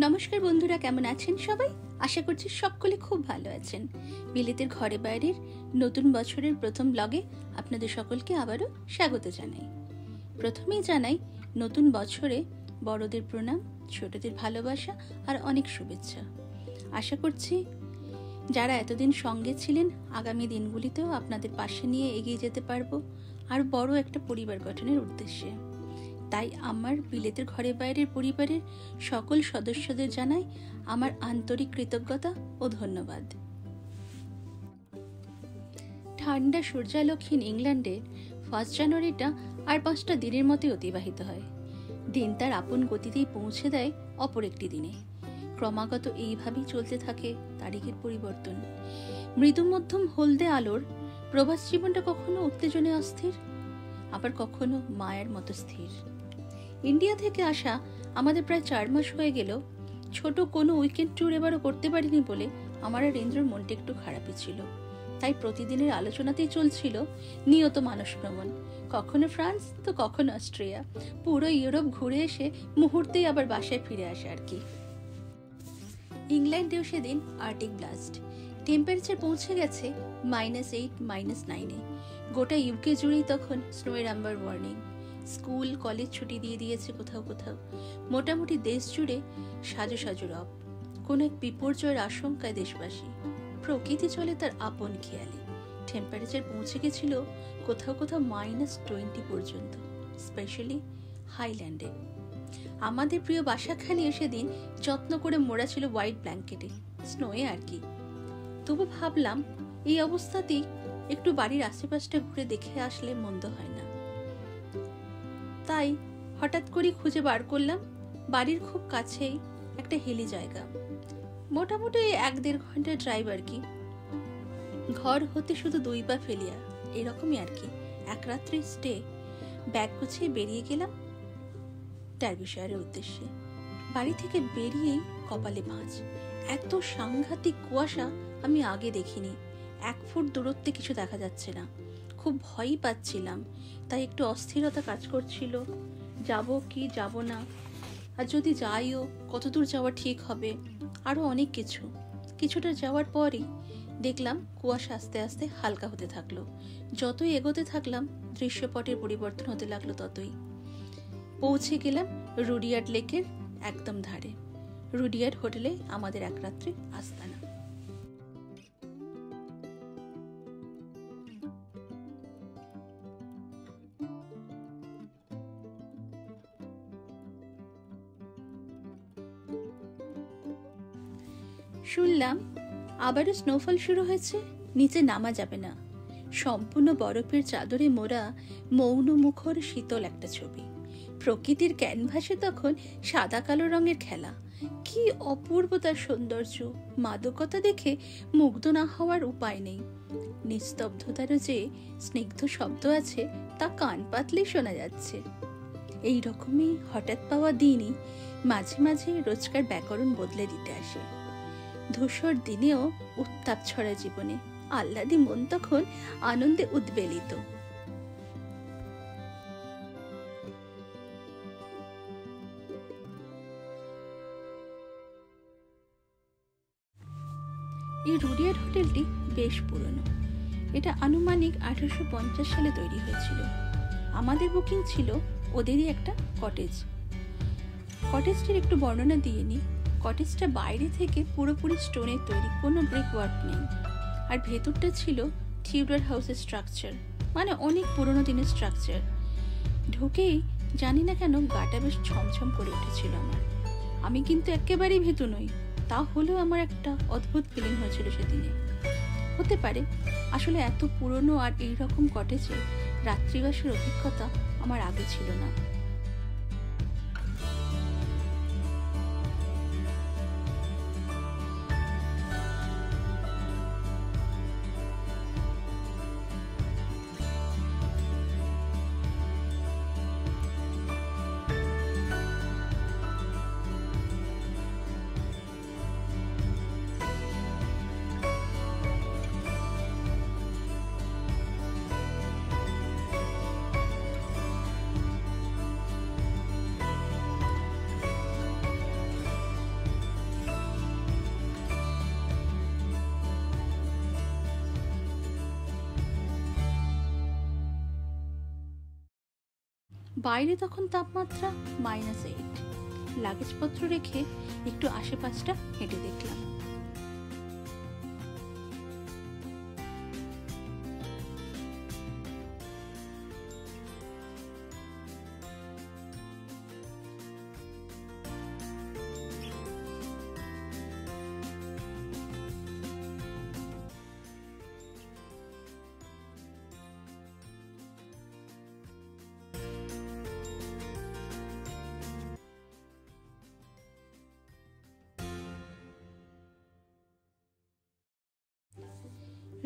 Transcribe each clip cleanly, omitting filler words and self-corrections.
নমস্কার বন্ধুরা, কেমন আছেন সবাই? আশা করছি সকলে খুব ভালো আছেন। বিলেতের ঘরে বাইরের নতুন বছরের প্রথম ব্লগে আপনাদের সকলকে আবারও স্বাগত জানাই। প্রথমেই জানাই নতুন বছরে বড়দের প্রণাম, ছোটদের ভালোবাসা আর অনেক শুভেচ্ছা। আশা করছি যারা এতদিন সঙ্গে ছিলেন আগামী দিনগুলিতেও আপনাদের পাশে নিয়ে এগিয়ে যেতে পারবো আর বড় একটা পরিবার গঠনের উদ্দেশ্যে। তাই আমার বিলেতের ঘরে বাইরের পরিবারের সকল সদস্যদের জানাই আমার আন্তরিক কৃতজ্ঞতা ও ধন্যবাদ। ঠান্ডা সূর্যালোকহীন ইংল্যান্ডে 1 জানুয়ারিটা আর 5টা দিনের মতোই অতিবাহিত হয়। দিন তার আপন গতিতেই পৌঁছে দেয় অপর একটি দিনে। ক্রমাগত এইভাবেই চলতে থাকে তারিখের পরিবর্তন। মৃদু মধ্যম হলদে আলোর প্রবাস জীবনটা কখনো উত্তেজনে অস্থির, আবার কখনো মায়ের মতো স্থির। ইন্ডিয়া থেকে আসা আমাদের প্রায় 4 মাস হয়ে গেল। ছোট কোনো উইকেন্ড ট্যুর এবারও করতে পারিনি বলে আমার আর ইন্দ্রর মনটা একটু খারাপই ছিল। তাই প্রতিদিনের আলোচনাতেই চলছিল নিয়ত মানস ভ্রমণ, কখনো ফ্রান্স তো কখনো অস্ট্রিয়া। পুরো ইউরোপ ঘুরে এসে মুহূর্তেই আবার বাসায় ফিরে আসে আর কি। ইংল্যান্ডেও সেদিন আর্টিক ব্লাস্ট। টেম্পারেচার পৌঁছে গেছে -8 -9-এ। গোটা ইউকে জুড়েই তখন স্নোয়ের আম্বার ওয়ার্নিং। স্কুল কলেজ ছুটি দিয়ে দিয়েছে কোথাও কোথাও। মোটামুটি দেশ জুড়ে সাজো সাজো রব। কোন এক বিপর্যয়ের আশঙ্কায় দেশবাসী। প্রকৃতি চলে তার আপন খেয়ালে। টেম্পারেচার পৌঁছে গেছিল কোথাও কোথাও -20 পর্যন্ত, স্পেশালি হাইল্যান্ডে। আমাদের প্রিয় বাসাখালিও সেদিন যত্ন করে মোড়া ছিল হোয়াইট ব্ল্যাঙ্কেটে, স্নোয়ে আর কি। তবু ভাবলাম এই অবস্থাতেই একটু বাড়ির আশেপাশটা ঘুরে দেখে আসলে মন্দ হয় না। তাই হঠাৎ করে খুঁজে বার করলাম বাড়ির খুব কাছেই একটা হিলি জায়গা। মোটামুটি 1-1.5 ঘন্টা ড্রাইভ আর কি। ঘর হতে শুধু 2 পা ফেলিয়া, এরকমই আর কি। এক রাত্রি স্টে। ব্যাগ গুছিয়ে বেরিয়ে গেলাম ডার্বিশায়ারের উদ্দেশ্যে। বাড়ি থেকে বেরিয়েই কপালে ভাঁজ। এত সাংঘাতিক কুয়াশা আমি আগে দেখিনি। 1 ফুট দূরত্বে কিছু দেখা যাচ্ছে না। খুব ভয়ই পাচ্ছিলাম, তাই একটু অস্থিরতা কাজ করছিল। যাব কি যাব না, আর যদি যাইও কতদূর যাওয়া ঠিক হবে, আরো অনেক কিছু। কিছুটা যাওয়ার পরই দেখলাম কুয়াশা আস্তে আস্তে হালকা হতে থাকলো। যতই এগোতে থাকলাম দৃশ্যপটের পরিবর্তন হতে লাগলো ততই। পৌঁছে গেলাম রুডিয়ার্ড লেকের একদম ধারে। রুডিয়ার্ড হোটেলে আমাদের এক রাত্রি আস্তানা। শুনলাম আবারও স্নোফল শুরু হয়েছে, নিচে নামা যাবে না। সম্পূর্ণ বরফের চাদরে মোড়া মৌন মুখর শীতল একটা ছবি। প্রকৃতির ক্যানভাসে তখন সাদা কালো রঙের খেলা। কি অপূর্ব তার সৌন্দর্য! মাদকতা দেখে মুগ্ধ না হওয়ার উপায় নেই। নিস্তব্ধতারও যে স্নিগ্ধ শব্দ আছে তা কান পাতলেই শোনা যাচ্ছে। এই রকমই হঠাৎ পাওয়া দিনই মাঝে মাঝে রোজকার ব্যাকরণ বদলে দিতে আসে। ধূসর দিনেও উত্তাপ ছড়া জীবনে। আহ্লাদী মন তখন আনন্দে উদ্বেলিত। এই রুডিয়ার্ড হোটেলটি বেশ পুরনো। এটা আনুমানিক 1850 সালে তৈরি হয়েছিল। আমাদের বুকিং ছিল ওদেরই একটা কটেজ। কটেজটির একটু বর্ণনা দিয়ে নি। কটেজটা বাইরে থেকে পুরোপুরি স্টোনের তৈরি, কোনো ব্রিক ওয়ার্ক নেই। আর ভেতরটা ছিল টিউডার হাউসের স্ট্রাকচার, মানে অনেক পুরোনো দিনের স্ট্রাকচার। ঢুকেই জানি না কেন গাটা বেশ ছমছম করে উঠেছিল আমার। আমি কিন্তু একেবারেই ভীতু নই, তা হলেও আমার একটা অদ্ভুত ফিলিং হয়েছিল সেদিনে। হতে পারে আসলে এত পুরনো আর এইরকম কটেজে রাত্রিবাসের অভিজ্ঞতা আমার আগে ছিল না। বাইরে তখন তাপমাত্রা -8। লাগেজপত্র রেখে একটু আশেপাশটা হেঁটে দেখলাম।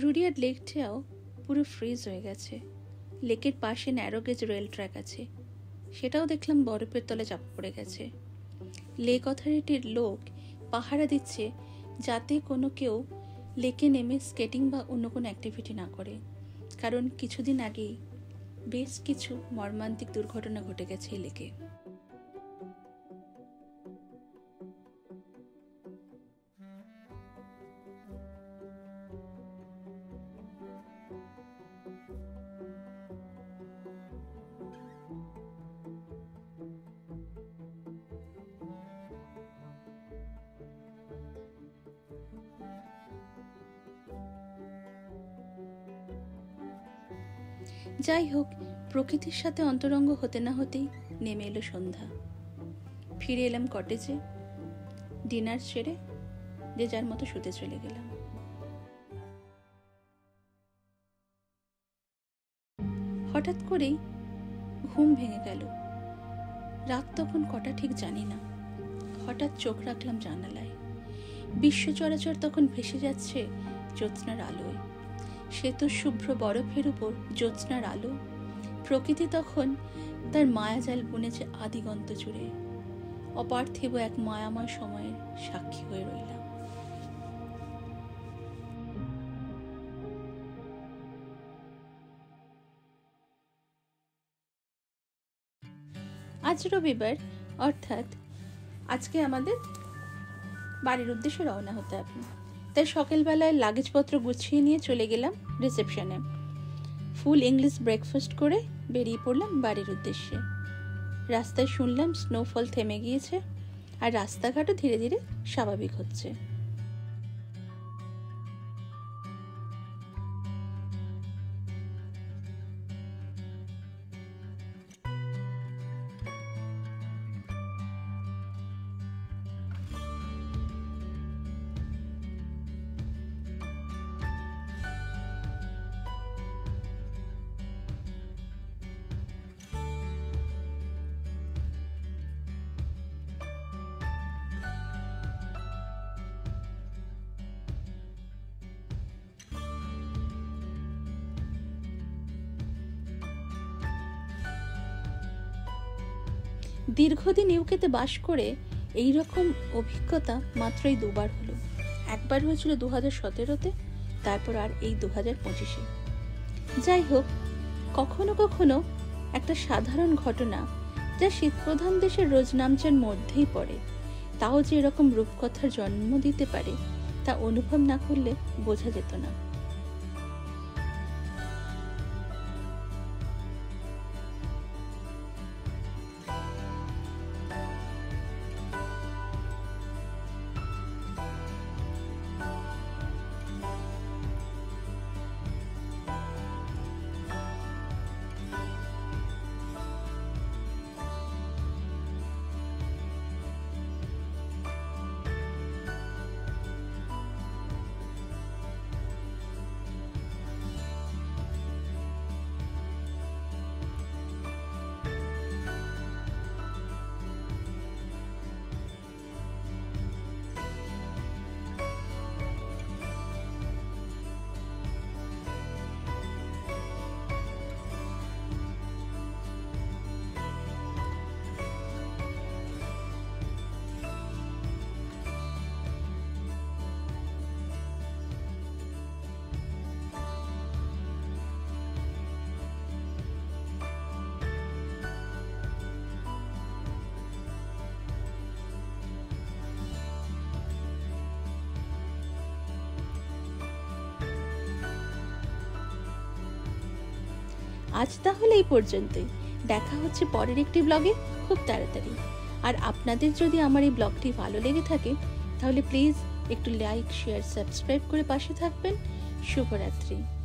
রুডিয়ার্ড লেকটাও পুরো ফ্রিজ হয়ে গেছে। লেকের পাশে ন্যারোগেজ রেল ট্র্যাক আছে, সেটাও দেখলাম বরফের তলে চাপা পড়ে গেছে। লেক অথরিটির লোক পাহারা দিচ্ছে যাতে কোনো কেউ লেকে নেমে স্কেটিং বা অন্য কোনো অ্যাক্টিভিটি না করে, কারণ কিছুদিন আগেই বেশ কিছু মর্মান্তিক দুর্ঘটনা ঘটে গেছে এই লেকে। যাই হোক, প্রকৃতির সাথে অন্তরঙ্গ হতে না হতেই নেমে এলো সন্ধ্যা। ফিরে এলাম কটেজে, ডিনার সেরে যে যার মতো শুতে চলে গেলাম। হঠাৎ করেই ঘুম ভেঙে গেল। রাত তখন কটা ঠিক জানি না। হঠাৎ চোখ রাখলাম জানালায়। বিশ্ব চরাচর তখন ভেসে যাচ্ছে জ্যোৎস্নার আলোয়। শ্বেত শুভ্র বরফের উপর জ্যোৎস্নার আলো। প্রকৃতি তখন তার মায়াজাল বুনেছে আদিগন্ত জুড়ে। অপার্থিব এক মায়াময় সময়ের সাক্ষী হয়ে রইলাম। আজ রবিবার, অর্থাৎ আজকে আমাদের বাড়ির উদ্দেশ্যে রওনা হতে হবে। তাই সকালবেলায় লাগেজপত্র গুছিয়ে নিয়ে চলে গেলাম রিসেপশনে। ফুল ইংলিশ ব্রেকফাস্ট করে বেরিয়ে পড়লাম বাড়ির উদ্দেশ্যে। রাস্তায় শুনলাম স্নোফল থেমে গিয়েছে আর রাস্তাঘাটও ধীরে ধীরে স্বাভাবিক হচ্ছে। দীর্ঘদিন ইউকেতে বাস করে এই রকম অভিজ্ঞতা মাত্রই দুবার হলো। একবার হয়েছিল 2017-তে, তারপর আর এই 2025-এ। যাই হোক, কখনো কখনো একটা সাধারণ ঘটনা যা শীতপ্রধান দেশের রোজনামচার মধ্যেই পড়ে, তাও যে এরকম রূপকথার জন্ম দিতে পারে তা অনুভব না করলে বোঝা যেত না। আজ তাহলে এই পর্যন্তই। দেখা হচ্ছে পরের একটি ব্লগে খুব তাড়াতাড়ি। আর আপনাদের যদি আমার এই ব্লগটি ভালো লেগে থাকে তাহলে প্লিজ একটু লাইক, শেয়ার, সাবস্ক্রাইব করে পাশে থাকবেন। শুভরাত্রি।